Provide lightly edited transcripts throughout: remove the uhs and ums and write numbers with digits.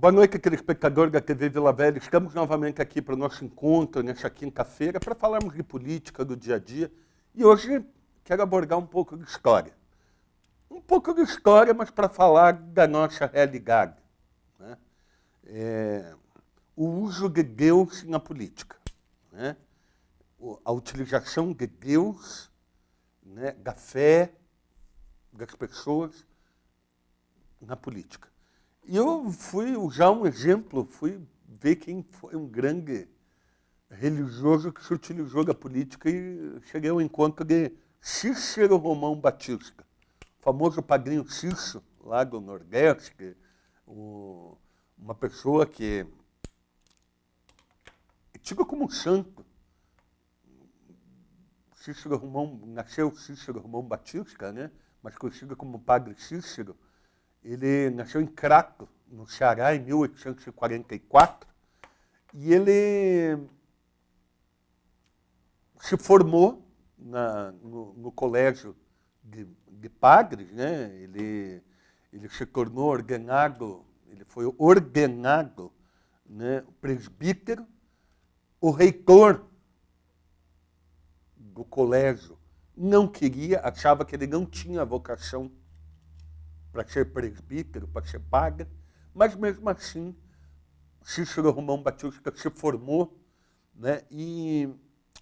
Boa noite, telespectador da TV Vila Velha. Estamos novamente aqui para o nosso encontro nesta quinta-feira para falarmos de política do dia a dia. E hoje quero abordar um pouco de história. Um pouco de história, mas para falar da nossa realidade. Né? O uso de Deus na política. Né? A utilização de Deus, né, da fé das pessoas na política. E eu fui usar um exemplo, fui ver quem foi um grande religioso que se utilizou da política e cheguei ao encontro de Cícero Romão Batista, o famoso padrinho Cícero, lá do Nordeste, uma pessoa que é tido como um santo. Cícero Romão, nasceu Cícero Romão Batista, né? Mas conhecido como Padre Cícero. Ele nasceu em Crato, no Ceará, em 1844, e ele se formou no colégio de padres, né? Ele se tornou ordenado, ele foi ordenado, né, presbítero. O reitor do colégio não queria, achava que ele não tinha vocação para ser presbítero, para ser padre, mas mesmo assim, Cícero Romão Batista se formou, né, e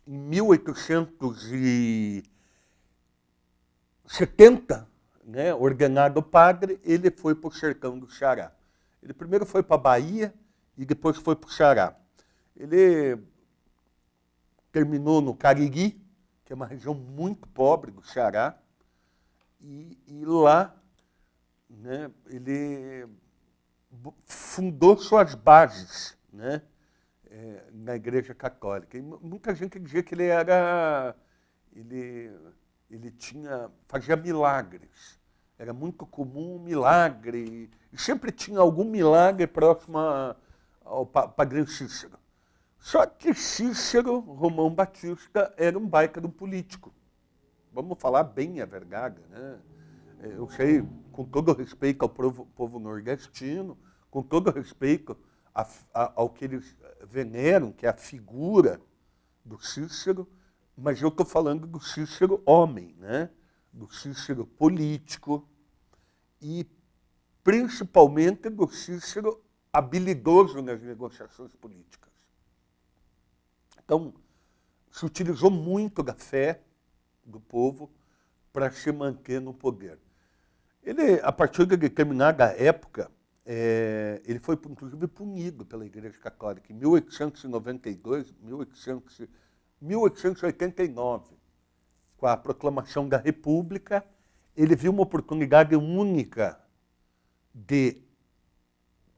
em 1870, né, ordenado padre, ele foi para o sertão do Ceará. Ele primeiro foi para a Bahia e depois foi para o Ceará. Ele terminou no Cariri, que é uma região muito pobre do Ceará, e lá, né, ele fundou suas bases, né, na Igreja Católica. E muita gente dizia que ele fazia milagres. Era muito comum um milagre, e sempre tinha algum milagre próximo ao padrinho Cícero. Só que Cícero Romão Batista era um baita de um político. Vamos falar bem a verdade, né? Eu sei, com todo respeito ao povo nordestino, com todo respeito ao que eles veneram, que é a figura do Cícero, mas eu estou falando do Cícero homem, né? Do Cícero político e, principalmente, do Cícero habilidoso nas negociações políticas. Então, se utilizou muito da fé do povo para se manter no poder. Ele, a partir de determinada época, ele foi, inclusive, punido pela Igreja Católica. Em 1889, com a proclamação da República, ele viu uma oportunidade única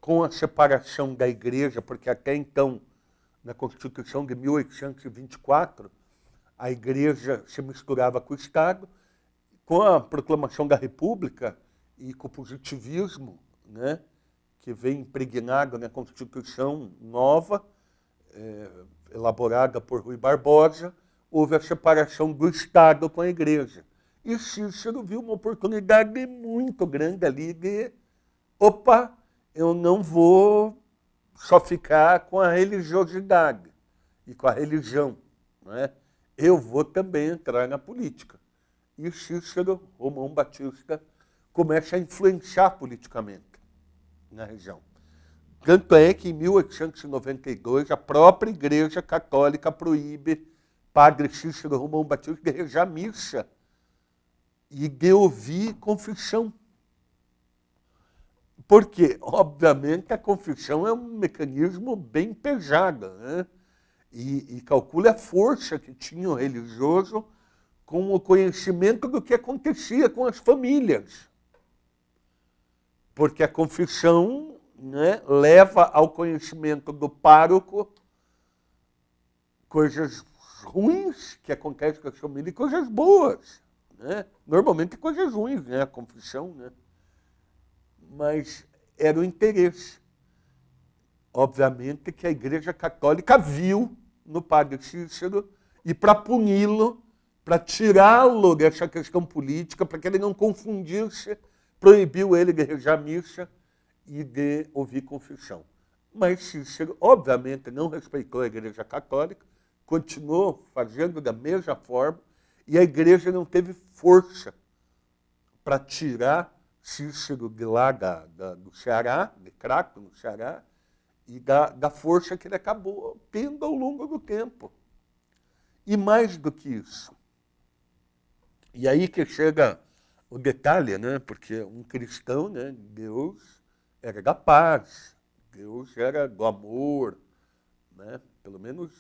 com a separação da Igreja, porque até então, na Constituição de 1824, a Igreja se misturava com o Estado. Com a proclamação da República e com o positivismo, né, que vem impregnado na Constituição nova, elaborada por Rui Barbosa, houve a separação do Estado com a Igreja. E Cícero viu uma oportunidade muito grande ali de, eu não vou só ficar com a religiosidade e com a religião, né? Eu vou também entrar na política. E Cícero Romão Batista começa a influenciar politicamente na região. Tanto é que, em 1892, a própria Igreja Católica proíbe Padre Cícero Romão Batista de rezar missa e de ouvir confissão. Porque, obviamente, a confissão é um mecanismo bem pesado, né? E calcula a força que tinha o religioso com o conhecimento do que acontecia com as famílias. Porque a confissão, né, leva ao conhecimento do pároco coisas ruins que acontecem com as famílias e coisas boas. Né? Normalmente coisas ruins, né, a confissão. Né? Mas era o interesse. Obviamente que a Igreja Católica viu no padre Cícero e, para puni-lo, para tirá-lo dessa questão política, para que ele não confundisse, proibiu ele de rezar missa e de ouvir confissão. Mas Cícero, obviamente, não respeitou a Igreja Católica, continuou fazendo da mesma forma, e a Igreja não teve força para tirar Cícero de lá do Ceará, de Crato, no Ceará, e da força que ele acabou tendo ao longo do tempo. E mais do que isso, e aí que chega o detalhe, né? Porque um cristão, né? Deus era da paz, Deus era do amor, né? Pelo menos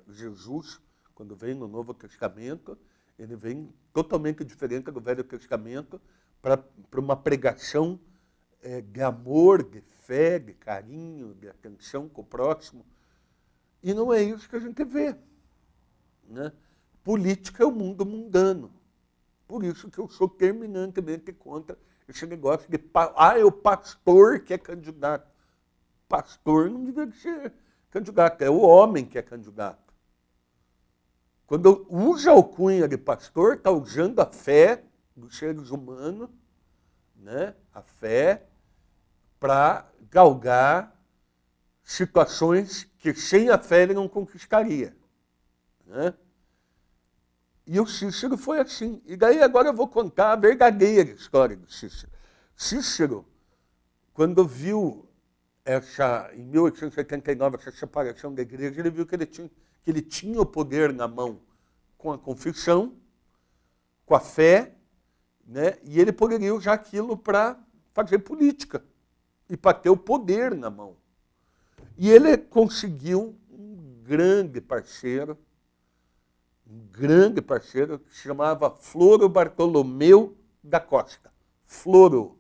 Jesus, quando vem no Novo Testamento, ele vem totalmente diferente do Velho Testamento para uma pregação de amor, de fé, de carinho, de atenção com o próximo. E não é isso que a gente vê, né? Política é o mundo mundano. Por isso que eu sou terminantemente contra esse negócio de é o pastor que é candidato. Pastor não deveria ser candidato, é o homem que é candidato. Quando usa a alcunha de pastor, está usando a fé dos seres humanos, né? A fé, para galgar situações que sem a fé ele não conquistaria, né? E o Cícero foi assim. E daí agora eu vou contar a verdadeira história do Cícero. Cícero, quando viu em 1889, essa separação da igreja, ele viu que ele tinha o poder na mão com a confissão, com a fé, né? E ele poderia usar aquilo para fazer política e para ter o poder na mão. E ele conseguiu um grande parceiro que se chamava Floro Bartolomeu da Costa. Floro.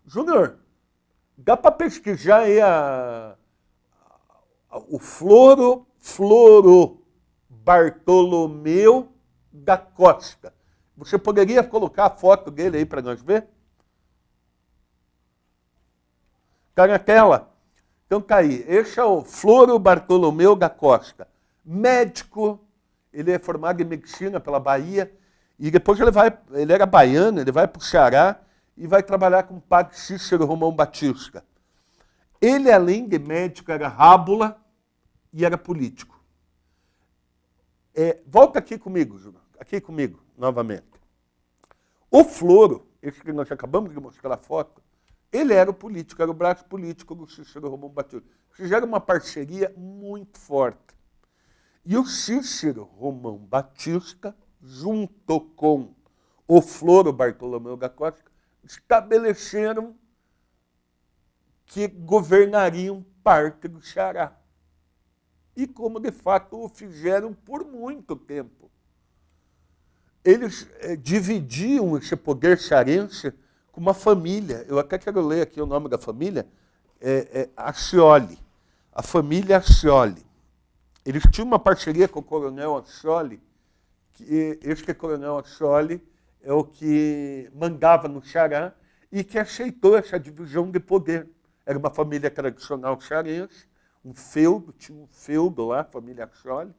Júnior, dá para pesquisar aí o Floro Bartolomeu da Costa. Você poderia colocar a foto dele aí para nós ver? Está na tela? Então tá aí. Esse é o Floro Bartolomeu da Costa. Médico. Ele é formado em medicina pela Bahia, e depois ele era baiano, ele vai para o Ceará e vai trabalhar com o padre Cícero Romão Batista. Ele, além de médico, era rábula e era político. Volta aqui comigo, Júlio, aqui comigo, novamente. O Floro, esse que nós acabamos de mostrar a foto, ele era o político, era o braço político do Cícero Romão Batista. Fizeram uma parceria muito forte. E o Cícero Romão Batista, junto com o Floro Bartolomeu da Costa, estabeleceram que governariam parte do Ceará. E como de fato o fizeram por muito tempo. Eles dividiam esse poder cearense com uma família. Eu até quero ler aqui o nome da família, Accioli. A família Accioli. Eles tinham uma parceria com o coronel Accioli, que esse coronel Accioli é o que mandava no Ceará e que aceitou essa divisão de poder. Era uma família tradicional cearense, tinha um feudo lá, a família Accioli,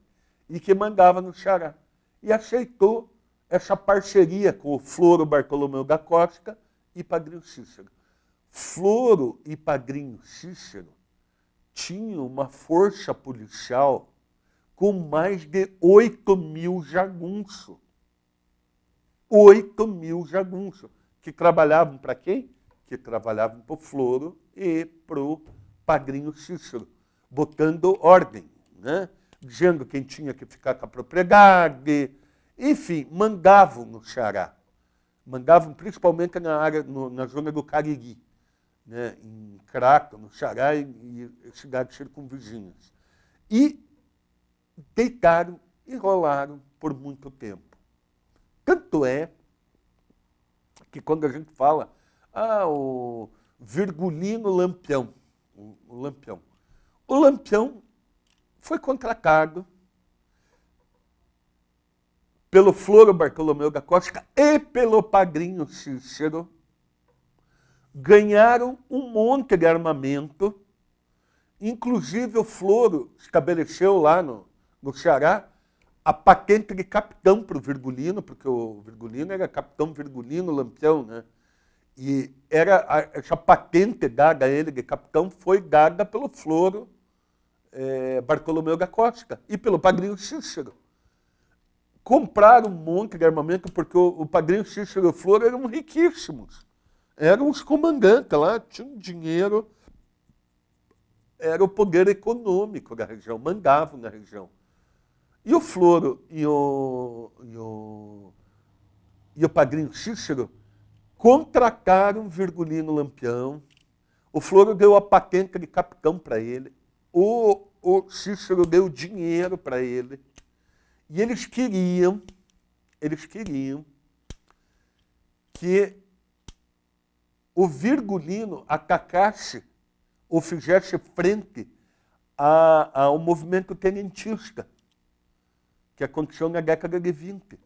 e que mandava no Ceará. E aceitou essa parceria com o Floro Bartolomeu da Costa e Padrinho Cícero. Floro e Padrinho Cícero tinham uma força policial com mais de 8.000 jagunços. 8.000 jagunços. Que trabalhavam para quem? Que trabalhavam para o Floro e para o Padrinho Cícero, botando ordem, né? Dizendo quem tinha que ficar com a propriedade. Enfim, mandavam no Ceará. Mandavam principalmente na zona do Cariri, né? Em Crato, no Ceará e cidades circunvizinhas. E deitaram e rolaram por muito tempo. Tanto é que quando a gente fala, o Virgulino Lampião, o Lampião foi contratado pelo Floro Bartolomeu da Costa e pelo Padrinho Cícero, ganharam um monte de armamento, inclusive o Floro estabeleceu lá no Ceará a patente de capitão para o Virgulino, porque o Virgulino era capitão Virgulino Lampião, né? E essa patente dada a ele de capitão foi dada pelo Floro Bartolomeu da Costa e pelo Padrinho Cícero. Compraram um monte de armamento porque o Padrinho Cícero e o Floro eram riquíssimos. Eram os comandantes lá, tinham dinheiro, era o poder econômico da região, mandavam na região. E o Floro e o Padrinho Cícero contrataram Virgulino Lampião. O Floro deu a patente de capitão para ele. O Cícero deu dinheiro para ele. E eles queriam que o Virgulino atacasse ou fizesse frente ao movimento tenentista, que aconteceu na década de 20.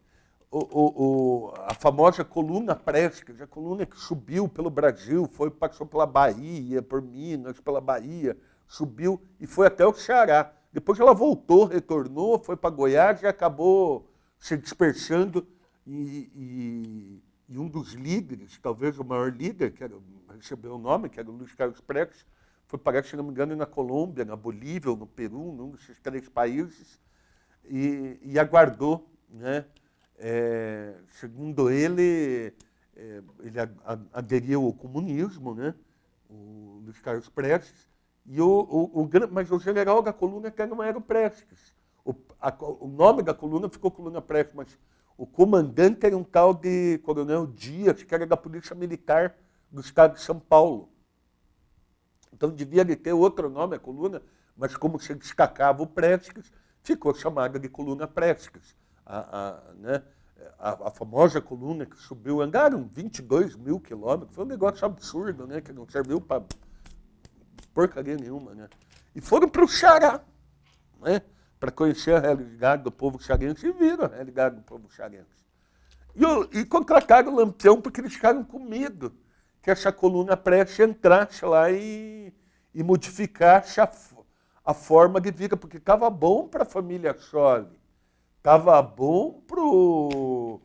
A famosa coluna Prestes, a coluna que subiu pelo Brasil, passou pela Bahia, por Minas, pela Bahia, subiu e foi até o Ceará. Depois ela voltou, retornou, foi para Goiás e acabou se dispersando. E um dos líderes, talvez o maior líder, que recebeu o nome, que era o Luiz Carlos Prestes, foi parar, se não me engano, na Colômbia, na Bolívia ou no Peru, num desses 3 países, e aguardou, né? Segundo ele, ele aderiu ao comunismo, né? O Luiz Carlos Prestes, mas o general da coluna não era o Prestes. O nome da coluna ficou Coluna Prestes, mas o comandante era um tal de Coronel Dias, que era da Polícia Militar do Estado de São Paulo. Então devia ter outro nome a coluna, mas como se destacava o Prestes, ficou chamada de Coluna Prestes. Né? A famosa coluna que subiu, andaram 22 mil quilômetros, foi um negócio absurdo, né? Que não serviu para porcaria nenhuma. Né? E foram para o Ceará, né? Para conhecer a realidade do povo cearense, e viram a realidade do povo cearense. E contrataram o Lampião porque eles ficaram com medo que essa coluna Prestes entrasse lá e modificasse a forma de vida, porque estava bom para a família Scholle, estava bom para o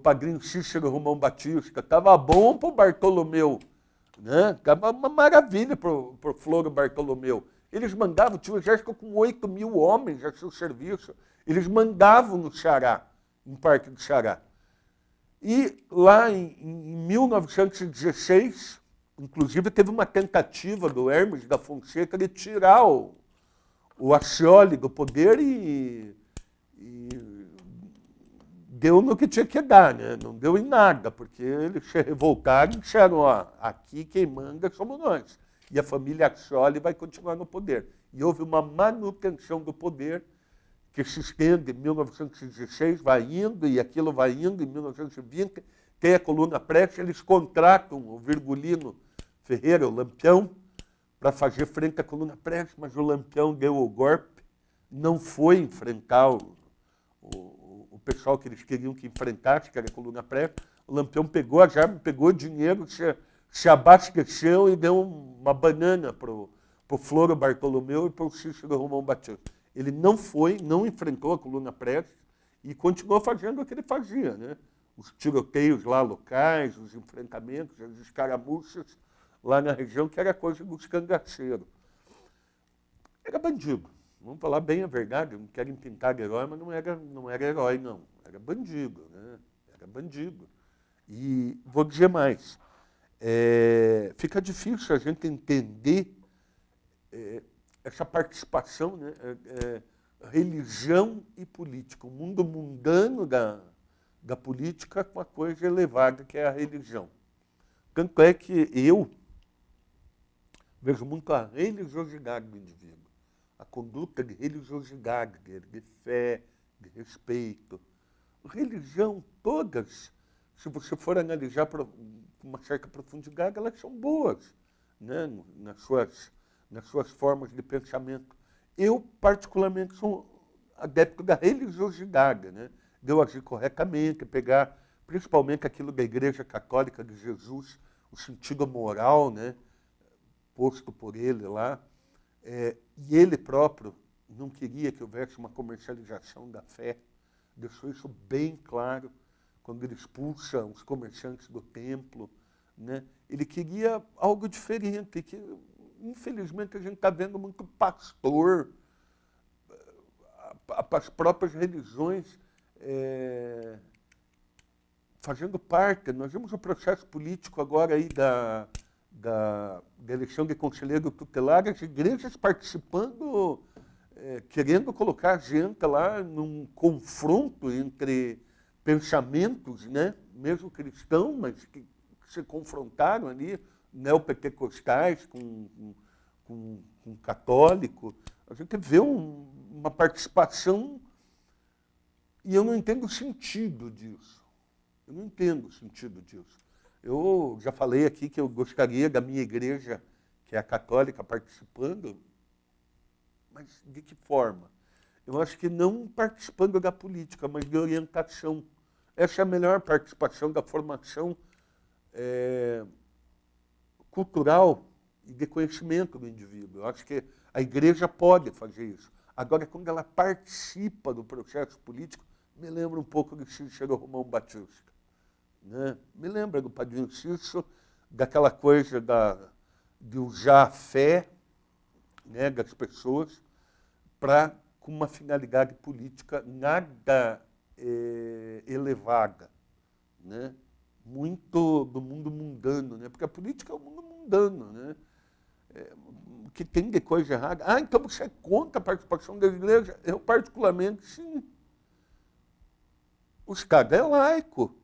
Padrinho Cícero Romão Batista, estava bom para o Bartolomeu, né? Estava uma maravilha para o Floro Bartolomeu. Eles mandavam, tinha um exército com 8 mil homens a seu serviço, eles mandavam no Ceará, em parte do Ceará. E lá em 1916, inclusive, teve uma tentativa do Hermes da Fonseca de tirar o Accioli do poder e deu no que tinha que dar, né? Não deu em nada, porque eles se revoltaram e disseram, ó, aqui quem manda somos nós. E a família Accioli vai continuar no poder. E houve uma manutenção do poder que se estende em 1916, vai indo, e aquilo vai indo, em 1920, tem a coluna Prestes, eles contratam o Virgulino Ferreira, o Lampião, para fazer frente à coluna Prestes, mas o Lampião deu o golpe, não foi enfrentar o pessoal que eles queriam que enfrentasse, que era a coluna Prestes. O Lampião pegou as armas, pegou dinheiro, se abasteceu e deu uma banana para o Floro Bartolomeu e para o Cícero Romão Batista. Ele não enfrentou a coluna Prestes e continuou fazendo o que ele fazia, né? Os tiroteios lá locais, os enfrentamentos, as escaramuças lá na região, que era coisa dos cangaceiros. Era bandido. Vamos falar bem a verdade, não querem pintar de herói, mas não era herói, não. Era bandido, né? Era bandido. E vou dizer mais, fica difícil a gente entender essa participação, né? Religião e política. O mundo mundano da política com a coisa elevada que é a religião. Tanto é que eu vejo muito a religiosidade do indivíduo, a conduta de religiosidade dele, de fé, de respeito. Religião, todas, se você for analisar com uma certa profundidade, elas são boas, né? nas suas formas de pensamento. Eu, particularmente, sou adepto da religiosidade, né? De eu agir corretamente, pegar principalmente aquilo da Igreja Católica de Jesus, o sentido moral, né? Posto por ele lá. E ele próprio não queria que houvesse uma comercialização da fé, deixou isso bem claro quando ele expulsa os comerciantes do templo, né? Ele queria algo diferente, que infelizmente a gente está vendo muito pastor, as próprias religiões fazendo parte. Nós vimos o processo político agora aí da eleição de conselheiro tutelar, as igrejas participando, querendo colocar a gente lá num confronto entre pensamentos, né, mesmo cristãos, mas que se confrontaram ali, neopentecostais com católico. A gente vê uma participação e eu não entendo o sentido disso. Eu não entendo o sentido disso. Eu já falei aqui que eu gostaria da minha igreja, que é a católica, participando, mas de que forma? Eu acho que não participando da política, mas de orientação. Essa é a melhor participação da formação cultural e de conhecimento do indivíduo. Eu acho que a igreja pode fazer isso. Agora, quando ela participa do processo político, me lembra um pouco do Cícero Romão Batista. Né? Me lembra do Padrinho Cícero, daquela coisa de usar a fé, né, das pessoas com uma finalidade política nada elevada, né? Muito do mundo mundano, né? Porque a política é o mundo mundano, né? O que tem de coisa errada. Então você é contra a participação da igreja? Eu, particularmente, sim. Os caras é laico.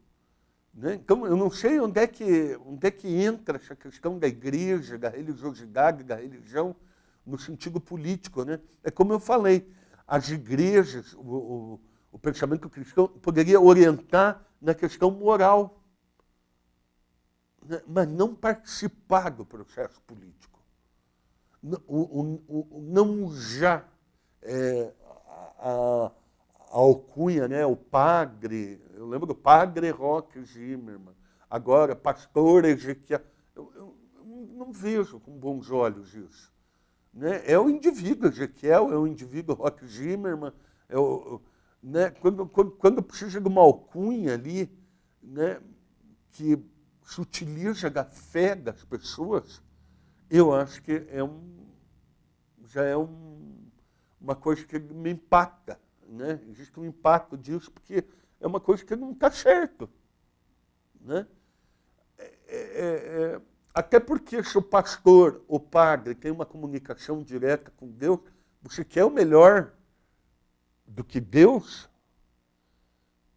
Né? Então, eu não sei onde é que entra essa questão da igreja, da religiosidade, da religião, no sentido político. Né? É como eu falei, as igrejas, o pensamento cristão poderia orientar na questão moral, né? Mas não participar do processo político. Não usar a alcunha, né? O padre, eu lembro do padre Roque Zimmermann, agora pastor Ezequiel. Eu não vejo com bons olhos isso. Né? É o indivíduo Ezequiel, é o indivíduo Roque Zimmermann, né? Quando precisa de uma alcunha ali, né? Que se utiliza da fé das pessoas, eu acho que já é uma coisa que me impacta. Né? Existe um impacto disso, porque é uma coisa que não está certo. Né? Até porque se o pastor, o padre, tem uma comunicação direta com Deus, você quer o melhor do que Deus,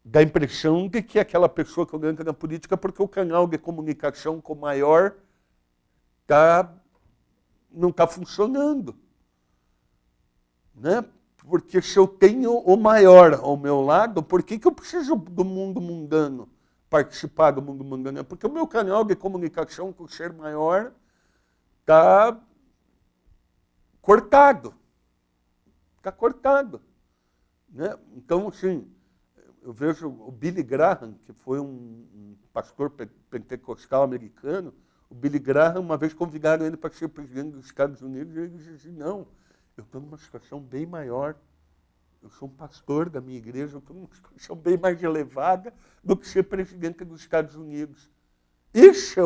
dá a impressão de que aquela pessoa que entra na política, porque o canal de comunicação com o maior não está funcionando. Né? Porque se eu tenho o maior ao meu lado, por que eu preciso do mundo mundano, participar do mundo mundano? É porque o meu canal de comunicação com o ser maior está cortado. Está cortado. Né? Então, assim, eu vejo o Billy Graham, que foi um pastor pentecostal americano. O Billy Graham, uma vez convidaram ele para ser presidente dos Estados Unidos, e ele disse assim, não, eu estou numa situação bem maior. Eu sou um pastor da minha igreja, eu estou numa situação bem mais elevada do que ser presidente dos Estados Unidos. Esse é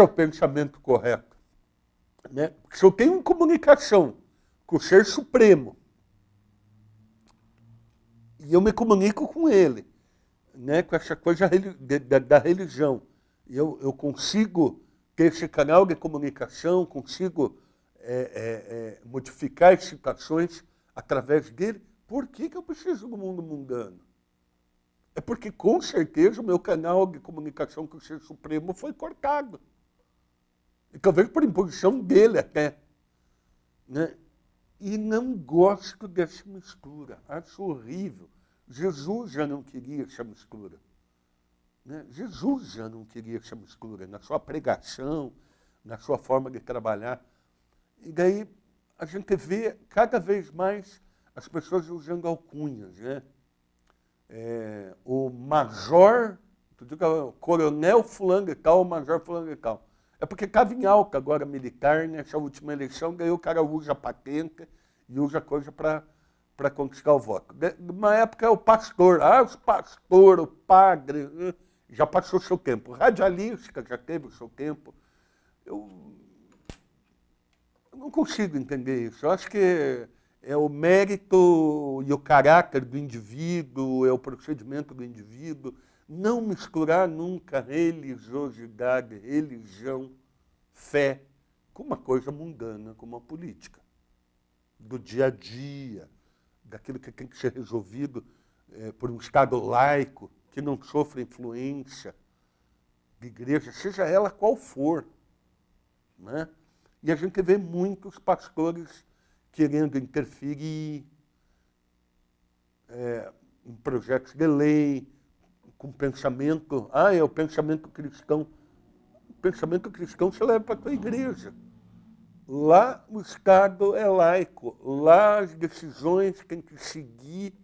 o pensamento correto. Né? Se eu tenho comunicação com o Ser Supremo, e eu me comunico com ele, né? Com essa coisa da religião, e eu consigo ter esse canal de comunicação, consigo modificar as situações através dele, por que eu preciso do mundo mundano? É porque, com certeza, o meu canal de comunicação com o Ser Supremo foi cortado. E talvez por imposição dele até. Né? E não gosto dessa mistura. Acho horrível. Jesus já não queria essa mistura. Né? Jesus já não queria essa mistura na sua pregação, na sua forma de trabalhar. E daí a gente vê cada vez mais as pessoas usando alcunhas. Né? O major, o coronel fulano e tal, o major fulano e tal. É porque estava em alta agora militar, nessa última eleição, daí o cara usa patente e usa coisa para para conquistar o voto. Numa época, o pastor, os pastores, o padre, já passou o seu tempo. Radialística já teve o seu tempo. Eu não consigo entender isso. Eu acho que é o mérito e o caráter do indivíduo, é o procedimento do indivíduo. Não misturar nunca religiosidade, religião, fé, com uma coisa mundana, como a política. Do dia a dia, daquilo que tem que ser resolvido por um Estado laico, que não sofre influência de igreja, seja ela qual for. Né? E a gente vê muitos pastores querendo interferir em projetos de lei, com pensamento, é o pensamento cristão. O pensamento cristão se leva para a tua igreja. Lá o Estado é laico, lá as decisões têm que seguir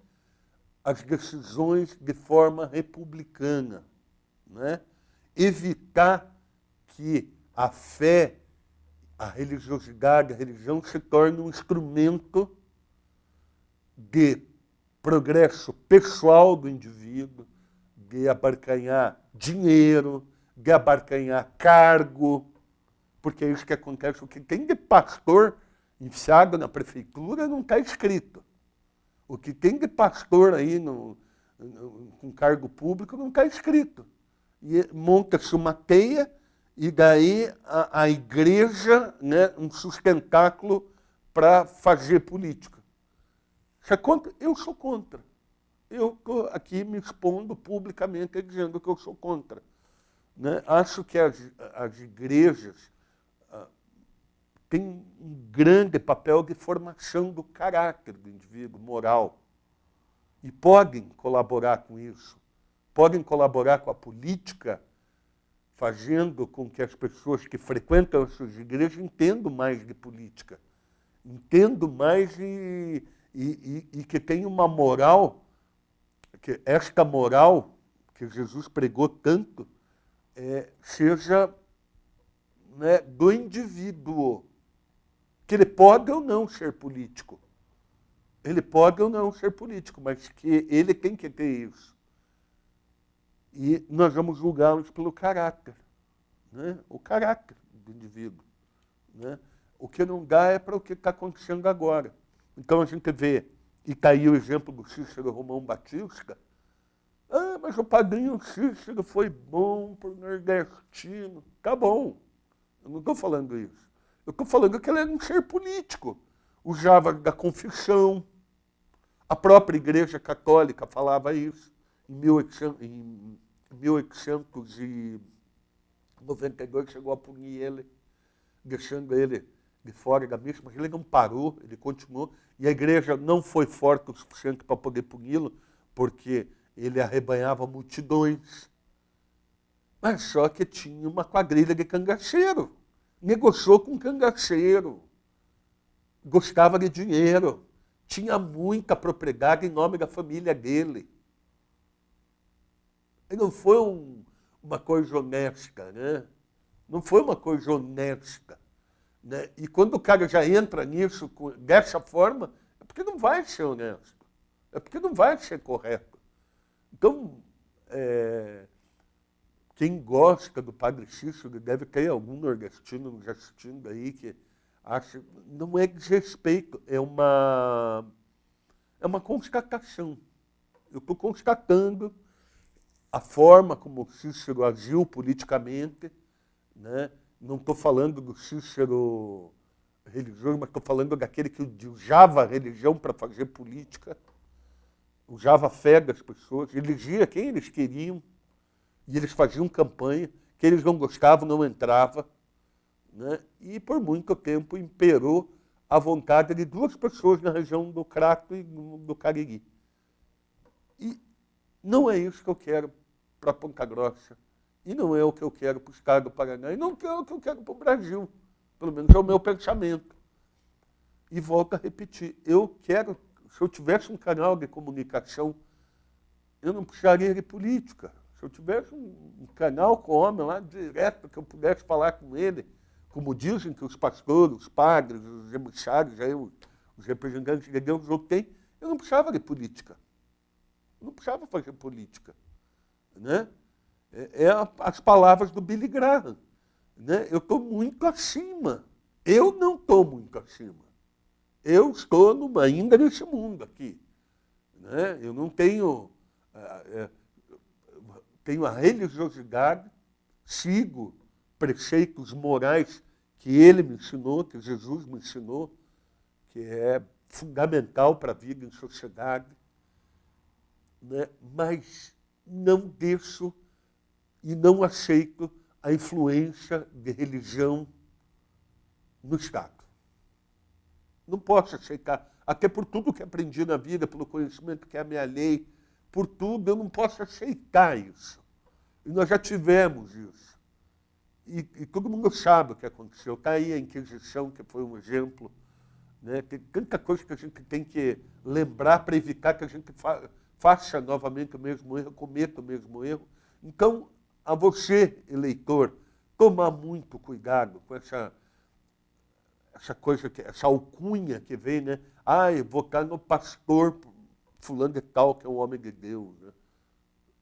as decisões de forma republicana. Né? Evitar que a fé, a religiosidade, a religião se torne um instrumento de progresso pessoal do indivíduo, de abarcanhar dinheiro, de abarcanhar cargo, porque é isso que acontece. O que tem de pastor enfiado na prefeitura não está escrito. O que tem de pastor aí com cargo público não está escrito. E monta-se uma teia e daí a igreja, né, um sustentáculo para fazer política. Você é contra? Eu sou contra. Eu estou aqui me expondo publicamente dizendo que eu sou contra. Né? Acho que as igrejas têm um grande papel de formação do caráter do indivíduo, moral. E podem colaborar com isso. Podem colaborar com a política, fazendo com que as pessoas que frequentam as suas igrejas entendam mais de política. Entendam mais e que tenham uma moral, que esta moral que Jesus pregou tanto, seja, né, do indivíduo, que ele pode ou não ser político. Ele pode ou não ser político, mas que ele tem que ter isso. E nós vamos julgá-los pelo caráter, né? O caráter do indivíduo. Né? O que não dá é para o que está acontecendo agora. Então a gente vê, e está aí o exemplo do Cícero Romão Batista, mas o padrinho Cícero foi bom para o nordestino. Tá bom, eu não estou falando isso. Eu estou falando que ele era um ser político. Usava da confissão. A própria Igreja Católica falava isso. Em 1892 chegou a punir ele, deixando ele de fora da missa, mas ele não parou, ele continuou. E a igreja não foi forte o suficiente para poder puni-lo, porque ele arrebanhava multidões. Mas só que tinha uma quadrilha de cangaceiro. Negociou com cangaceiro. Gostava de dinheiro. Tinha muita propriedade em nome da família dele. E não foi uma coisa honesta, né? Não foi uma coisa honesta. Né? E quando o cara já entra nisso dessa forma, é porque não vai ser honesto. É porque não vai ser correto. Então, quem gosta do Padre Cícero, deve ter algum nordestino nos assistindo aí que acha, não é desrespeito, é uma constatação. Eu estou constatando a forma como o Cícero agiu politicamente, né? Não estou falando do Cícero religioso, mas estou falando daquele que usava a religião para fazer política, usava a fé das pessoas, elegia quem eles queriam, e eles faziam campanha, que eles não gostavam, não entrava. Né? E por muito tempo imperou a vontade de duas pessoas na região do Crato e do Cariri. E não é isso que eu quero para Ponta Grossa. E não é o que eu quero para o estado do Paraná. E não é o que eu quero para o Brasil. Pelo menos é o meu pensamento. E volto a repetir. Eu quero, se eu tivesse um canal de comunicação, eu não precisaria de política. Se eu tivesse um canal com homem lá direto, que eu pudesse falar com ele, como dizem que os pastores, os padres, os emissários, aí, os representantes de Deus, eu Eu não precisava de política. Eu não precisava fazer política. Né? As palavras do Billy Graham. Né? Eu estou muito acima. Eu não estou muito acima. Eu estou ainda nesse mundo aqui. Né? Eu não tenho... tenho a religiosidade, sigo preceitos morais que ele me ensinou, que Jesus me ensinou, que é fundamental para a vida em sociedade, né? Mas não deixo e não aceito a influência de religião no Estado. Não posso aceitar, até por tudo que aprendi na vida, pelo conhecimento que é a minha lei, por tudo, eu não posso aceitar isso. E nós já tivemos isso. E todo mundo sabe o que aconteceu. Está aí a Inquisição, que foi um exemplo. Né? Tem tanta coisa que a gente tem que lembrar para evitar que a gente faça novamente o mesmo erro, cometa o mesmo erro. Então, a você, eleitor, tomar muito cuidado com essa coisa, essa alcunha que vem, né? Eu votar no pastor fulano de tal, que é um homem de Deus. Né?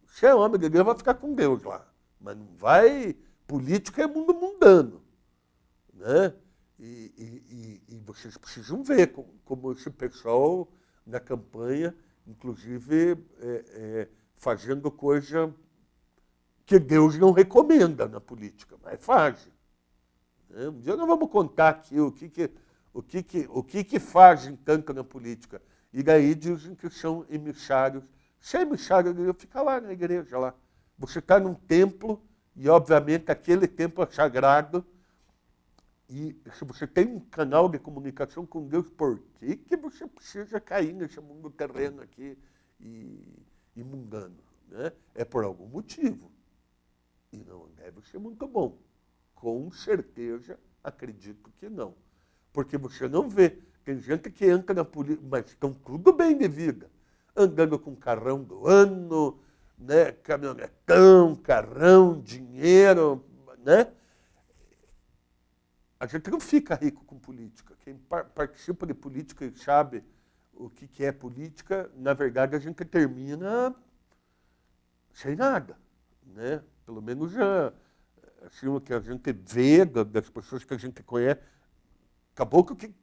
Se é homem de Deus, vai ficar com Deus lá. Mas não vai... Política é mundo mundano. Né? E vocês precisam ver como esse pessoal, na campanha, inclusive, fazendo coisa que Deus não recomenda na política, mas faz. Né? Um dia nós vamos contar aqui o que fazem tanto na política. E daí dizem que são emissários. Se é emissário, fica lá na igreja. Lá. Você está num templo, e obviamente aquele templo é sagrado. E se você tem um canal de comunicação com Deus, por que você precisa cair nesse mundo terreno aqui e mundano? Né? É por algum motivo. E não deve ser muito bom. Com certeza, acredito que não. Porque você não vê. Tem gente que entra na política, mas estão tudo bem de vida. Andando com carrão do ano, né? Caminhonetão, carrão, dinheiro, né? A gente não fica rico com política. Quem participa de política e sabe o que é política, na verdade a gente termina sem nada. Né? Pelo menos assim, o que a gente vê das pessoas que a gente conhece, acabou que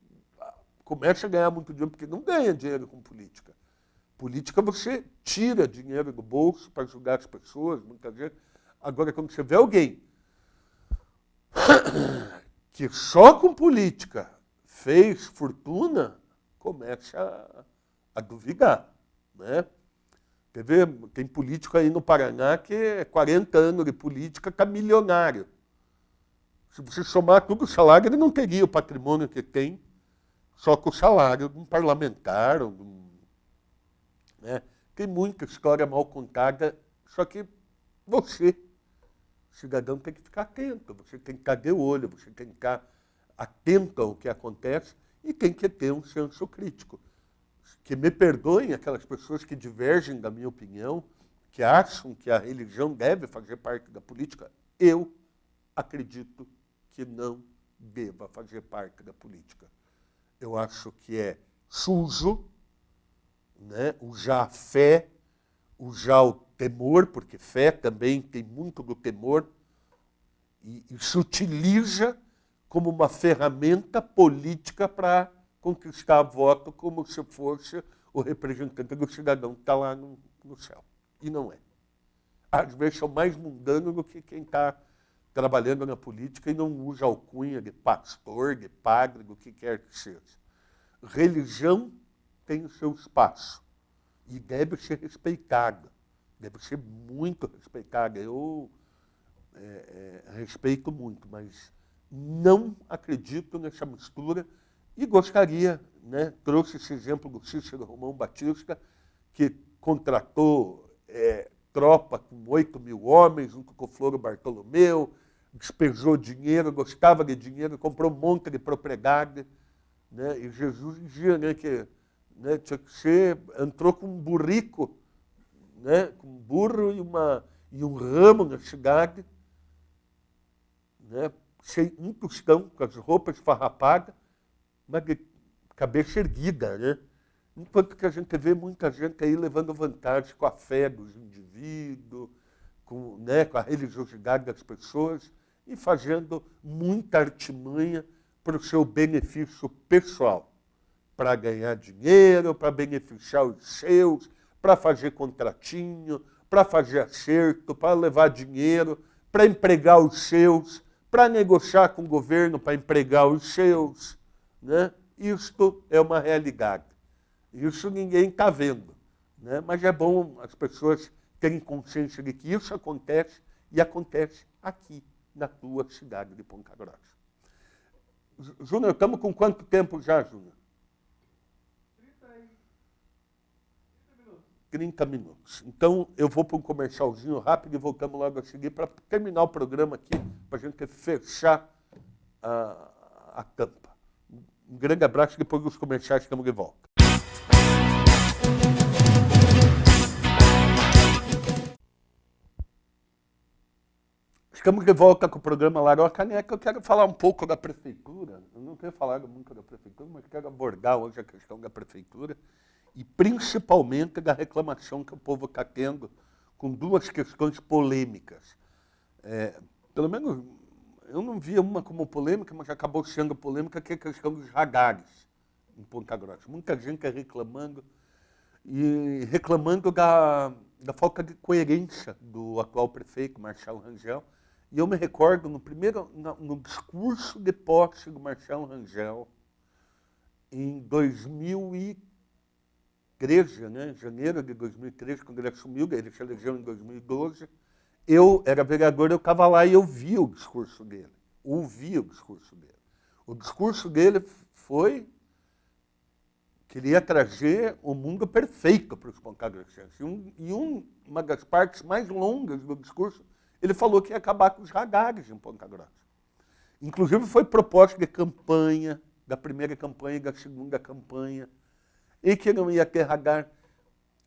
começa a ganhar muito dinheiro, porque não ganha dinheiro com política. Política você tira dinheiro do bolso para ajudar as pessoas, muitas vezes. Agora, quando você vê alguém que só com política fez fortuna, começa a duvidar. Né? Quer ver? Tem político aí no Paraná que é 40 anos de política, está milionário. Se você somar tudo o salário, ele não teria o patrimônio que tem, só com o salário de um parlamentar. Né? Tem muita história mal contada, só que você, cidadão, tem que ficar atento, você tem que estar de olho, você tem que estar atento ao que acontece e tem que ter um senso crítico. Que me perdoem aquelas pessoas que divergem da minha opinião, que acham que a religião deve fazer parte da política. Eu acredito que não deva fazer parte da política. Eu acho que é sujo, né? Usar a fé, usar o temor, porque fé também tem muito do temor, e se utiliza como uma ferramenta política para conquistar voto como se fosse o representante do cidadão que está lá no céu. E não é. Às vezes são mais mundanos do que quem está trabalhando na política e não usa alcunha de pastor, de padre, do que quer que seja. Religião tem o seu espaço e deve ser respeitada. Deve ser muito respeitada. Eu respeito muito, mas não acredito nessa mistura e gostaria, né, trouxe esse exemplo do Cícero Romão Batista, que contratou tropa com 8 mil homens, junto com o Floro Bartolomeu, despejou dinheiro, gostava de dinheiro, comprou um monte de propriedade. Né, e Jesus dizia, né, que tinha que ser, entrou com um burrico, né, com um burro e um ramo na cidade, né, sem um tostão, com as roupas farrapadas, mas de cabeça erguida. Né? Enquanto que a gente vê muita gente aí levando vantagem com a fé dos indivíduos, com a religiosidade das pessoas e fazendo muita artimanha para o seu benefício pessoal, para ganhar dinheiro, para beneficiar os seus, para fazer contratinho, para fazer acerto, para levar dinheiro, para empregar os seus, para negociar com o governo, para empregar os seus. Né? Isto é uma realidade. Isso ninguém está vendo. Né? Mas é bom as pessoas terem consciência de que isso acontece e acontece aqui, na tua cidade de Ponta Grossa. Júnior, estamos com quanto tempo já, Júnior? 30 minutos. Então, eu vou para um comercialzinho rápido e voltamos logo a seguir para terminar o programa aqui, para a gente fechar a tampa. Um grande abraço e depois dos comerciais estamos de volta. Estamos de volta com o programa Larou a Caneca. Eu quero falar um pouco da prefeitura. Eu não tenho falado muito da prefeitura, mas quero abordar hoje a questão da prefeitura e principalmente da reclamação que o povo está tendo com duas questões polêmicas. Pelo menos eu não via uma como polêmica, mas acabou sendo polêmica, que é a questão dos radares em Ponta Grossa. Muita gente reclamando da falta de coerência do atual prefeito, Marcelo Rangel. E eu me recordo, no discurso de posse do Marcelo Rangel, em 2013, né, janeiro de 2013, quando ele assumiu, ele se elegeu em 2012, eu era vereador, eu estava lá e eu vi o discurso dele. Ouvi o discurso dele. O discurso dele foi que ele ia trazer o mundo perfeito para os pontagrossenses. E uma das partes mais longas do discurso, ele falou que ia acabar com os radares em Ponta Grossa. Inclusive foi proposta de campanha, da primeira campanha e da segunda campanha, e que não ia ter radar.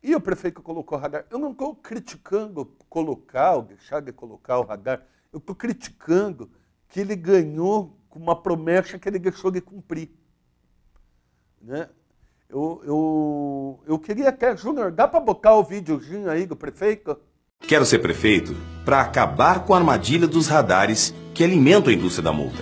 E o prefeito colocou radar. Eu não estou criticando colocar ou deixar de colocar o radar. Eu estou criticando que ele ganhou com uma promessa que ele deixou de cumprir. Né? Eu queria até, Júnior, dá para botar o videozinho aí do prefeito? Quero ser prefeito para acabar com a armadilha dos radares que alimentam a indústria da multa.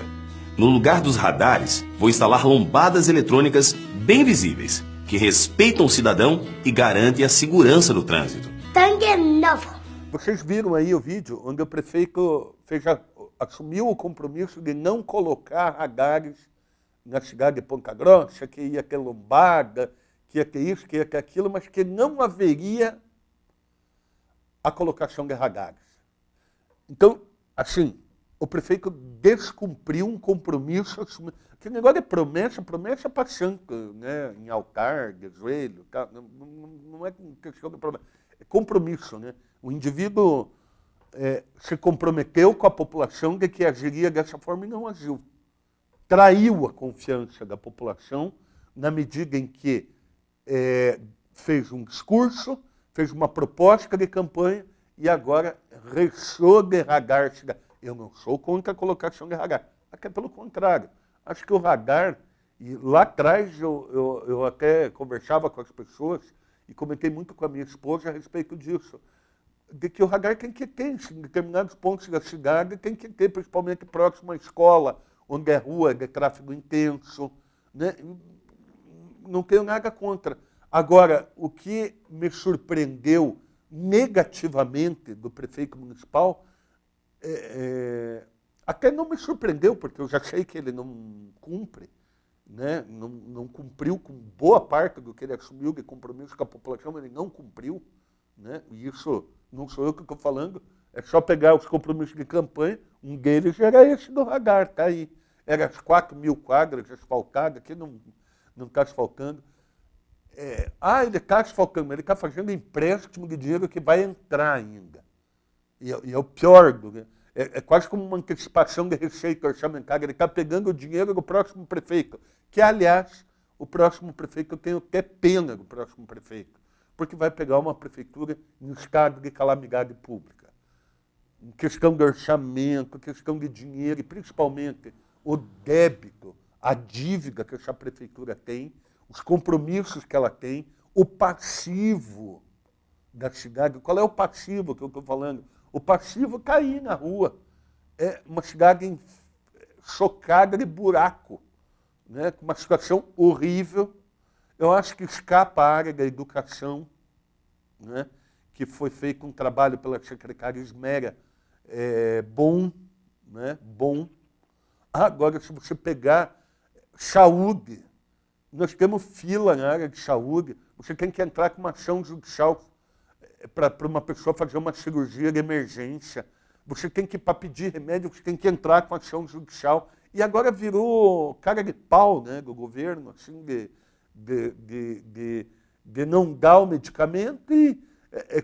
No lugar dos radares, vou instalar lombadas eletrônicas bem visíveis, que respeitam o cidadão e garantem a segurança do trânsito. Vocês viram aí o vídeo onde o prefeito assumiu o compromisso de não colocar radares na cidade de Ponta Grossa, que ia ter lombada, que ia ter isso, que ia ter aquilo, mas que não haveria a colocação de radares. Então, assim, o prefeito descumpriu um compromisso. Aquele negócio de promessa para santo, né? Em altar, de joelho, tá? Não é questão de promessa, é compromisso. Né? O indivíduo se comprometeu com a população de que agiria dessa forma e não agiu. Traiu a confiança da população na medida em que fez um discurso, fez uma proposta de campanha e agora rechou de radar. Eu não sou contra a colocação de radar. Até pelo contrário. Acho que o radar, e lá atrás eu até conversava com as pessoas e comentei muito com a minha esposa a respeito disso, de que o radar tem que ter em determinados pontos da cidade, tem que ter, principalmente próximo à escola, onde é rua de tráfego intenso. Né? Não tenho nada contra. Agora, o que me surpreendeu negativamente do prefeito municipal, até não me surpreendeu, porque eu já sei que ele não cumpre, né? Não cumpriu com boa parte do que ele assumiu de compromisso com a população, ele não cumpriu. Né? E isso não sou eu que estou falando, é só pegar os compromissos de campanha, um deles era esse do radar, está aí. Era as 4.000 quadras asfaltadas, aqui não está asfaltando. Ele está asfaltando, mas ele está fazendo empréstimo de dinheiro que vai entrar ainda. E é o pior. É quase como uma antecipação de receita orçamentária. Ele está pegando o dinheiro do próximo prefeito, que, aliás, o próximo prefeito, eu tenho até pena do próximo prefeito, porque vai pegar uma prefeitura em estado de calamidade pública. Em questão de orçamento, questão de dinheiro e, principalmente, o débito, a dívida que essa prefeitura tem. os compromissos que ela tem, o passivo da cidade. Qual é o passivo que eu estou falando? O passivo é cair na rua. É uma cidade chocada de buraco, né? Com uma situação horrível. Eu acho que escapa a área da educação, né? Que foi feito um trabalho pela secretária Isméria bom, né? Bom. Agora, se você pegar saúde, nós temos fila na área de saúde. Você tem que entrar com uma ação judicial para uma pessoa fazer uma cirurgia de emergência. Você tem que, para pedir remédio, você tem que entrar com ação judicial. E agora virou cara de pau, né, do governo, assim, de não dar o medicamento e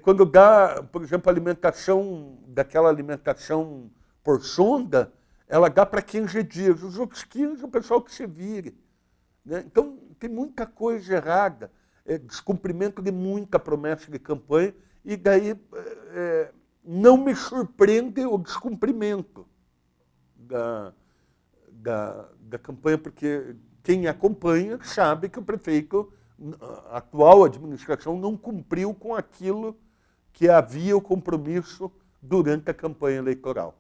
quando dá, por exemplo, alimentação, daquela alimentação por sonda, ela dá para 15 dias. Os outros 15, o pessoal que se vire. Né? Então, tem muita coisa errada, descumprimento de muita promessa de campanha, e daí não me surpreende o descumprimento da campanha, porque quem acompanha sabe que o prefeito, a atual administração, não cumpriu com aquilo que havia o compromisso durante a campanha eleitoral.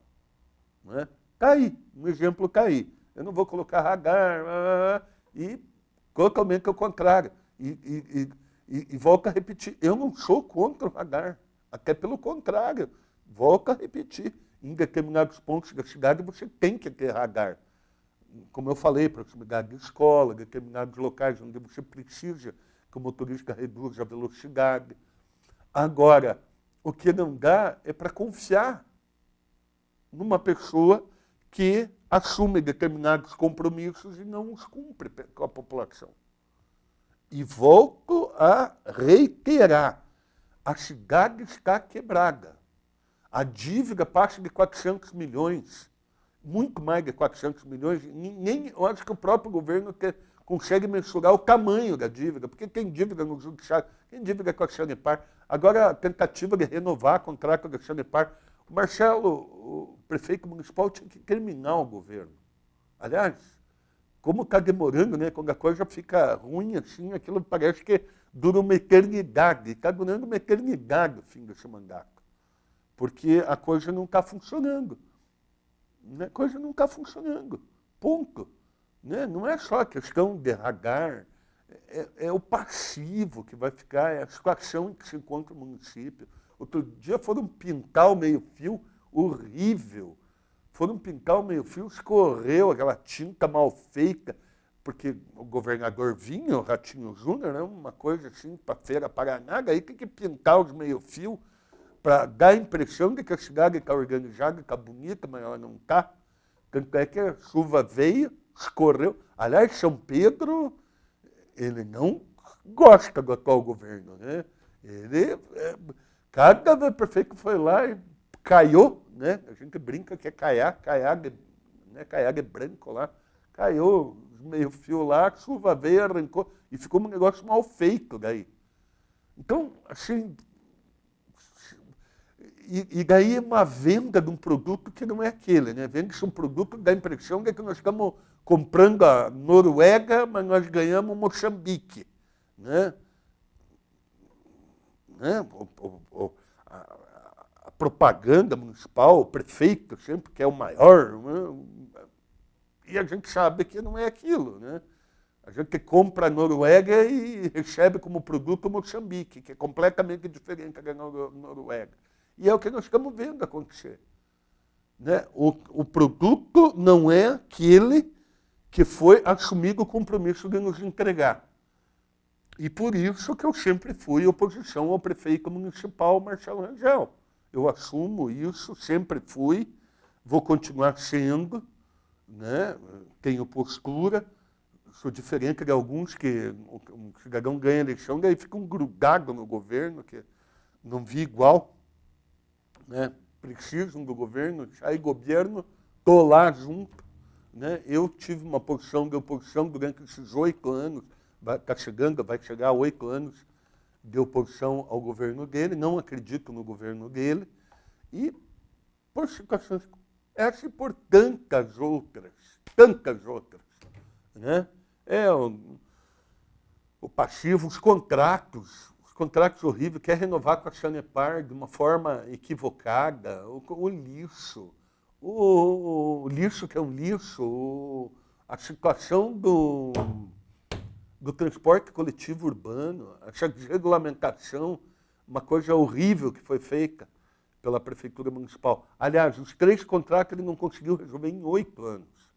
Né? Está aí, um exemplo está aí. Eu não vou colocar radar e totalmente ao contrário. E volto a repetir, eu não sou contra o radar, até pelo contrário, volto a repetir, em determinados pontos da cidade você tem que ter radar. Como eu falei, proximidade de escola, determinados locais onde você precisa que o motorista reduza a velocidade. Agora, o que não dá é para confiar numa pessoa que assume determinados compromissos e não os cumpre com a população. E volto a reiterar, a cidade está quebrada. A dívida passa de 400 milhões, muito mais de 400 milhões. Eu acho que o próprio governo consegue mensurar o tamanho da dívida, porque tem dívida no judiciário, tem dívida com a Sanepar. Agora, a tentativa de renovar o contrato da Sanepar. O Marcelo, o prefeito municipal, tinha que terminar o governo. Aliás, como está demorando, né? Quando a coisa fica ruim assim, aquilo parece que dura uma eternidade. Está durando uma eternidade o fim desse mandato. Porque a coisa não está funcionando. A coisa não está funcionando. Ponto. Né? Não é só a questão de radar, é o passivo que vai ficar, é a situação em que se encontra o município. Outro dia foram pintar o meio-fio, horrível. Foram pintar o meio-fio, escorreu aquela tinta mal feita, porque o governador vinha, o Ratinho Júnior, né, uma coisa assim, para Feira Paraná, aí tem que pintar os meio-fio para dar a impressão de que a cidade está organizada, está bonita, mas ela não está. Tanto é que a chuva veio, escorreu. Aliás, São Pedro, ele não gosta do atual governo, né? Ele, cada vez prefeito foi lá e caiu, né? A gente brinca que é caiado de branco lá, caiu meio fio lá, a chuva veio, arrancou, e ficou um negócio mal feito daí. Então, assim, e daí é uma venda de um produto que não é aquele, né? Vende-se um produto que dá a impressão de que nós estamos comprando a Noruega, mas nós ganhamos Moçambique, né? A propaganda municipal, o prefeito sempre que é o maior, né? E a gente sabe que não é aquilo, né? A gente compra a Noruega e recebe como produto Moçambique, que é completamente diferente da Noruega. E é o que nós estamos vendo acontecer. Né? O produto não é aquele que foi assumido o compromisso de nos entregar. E por isso que eu sempre fui oposição ao prefeito municipal Marcelo Rangel. Eu assumo isso, sempre fui, vou continuar sendo, né? Tenho postura, sou diferente de alguns que um cidadão ganha eleição, daí ficam grudados no governo, que não vi igual. Né? Precisam do governo, aí governo, estou lá junto. Né? Eu tive uma posição de oposição durante esses 8 anos, vai chegar a 8 anos de oposição ao governo dele, não acredito no governo dele, e por situações essa e por tantas outras. Né? O passivo, os contratos horríveis, quer renovar com a Sanepar de uma forma equivocada, o lixo, o lixo que é um lixo, a situação do transporte coletivo urbano, essa desregulamentação, uma coisa horrível que foi feita pela Prefeitura Municipal. Aliás, os 3 contratos ele não conseguiu resolver em 8 anos.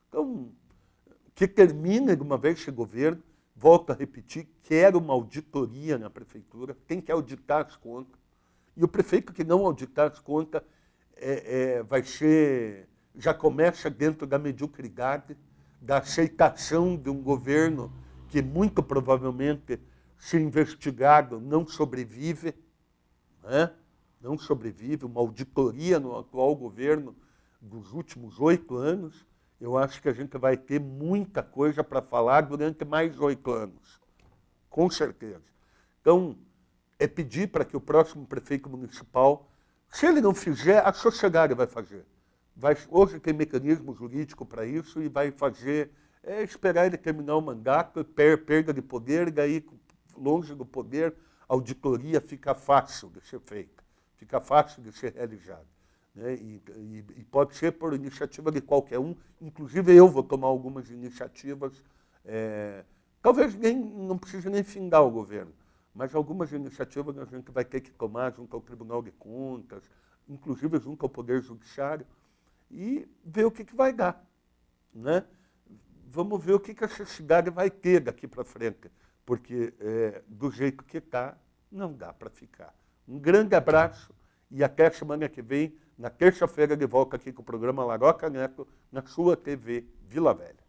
Então, que termine de uma vez esse governo, volto a repetir, quero uma auditoria na Prefeitura, tem que auditar as contas. E o prefeito que não auditar as contas vai ser, já começa dentro da mediocridade, da aceitação de um governo que muito provavelmente, se investigado, não sobrevive, né? Não sobrevive, uma auditoria no atual governo dos últimos 8 anos, eu acho que a gente vai ter muita coisa para falar durante mais 8 anos, com certeza. Então, é pedir para que o próximo prefeito municipal, se ele não fizer, a sociedade vai fazer. Hoje tem mecanismo jurídico para isso e vai fazer, esperar ele terminar o mandato, perda de poder, daí, longe do poder, a auditoria fica fácil de ser feita, fica fácil de ser realizada. Né? E pode ser por iniciativa de qualquer um, inclusive eu vou tomar algumas iniciativas, talvez não precise nem findar o governo, mas algumas iniciativas a gente vai ter que tomar junto ao Tribunal de Contas, inclusive junto ao Poder Judiciário, e ver o que vai dar. Né? Vamos ver o que essa cidade vai ter daqui para frente, porque do jeito que está, não dá para ficar. Um grande abraço e até a semana que vem, na terça-feira, de volta aqui com o programa Laroca Neto, na sua TV Vila Velha.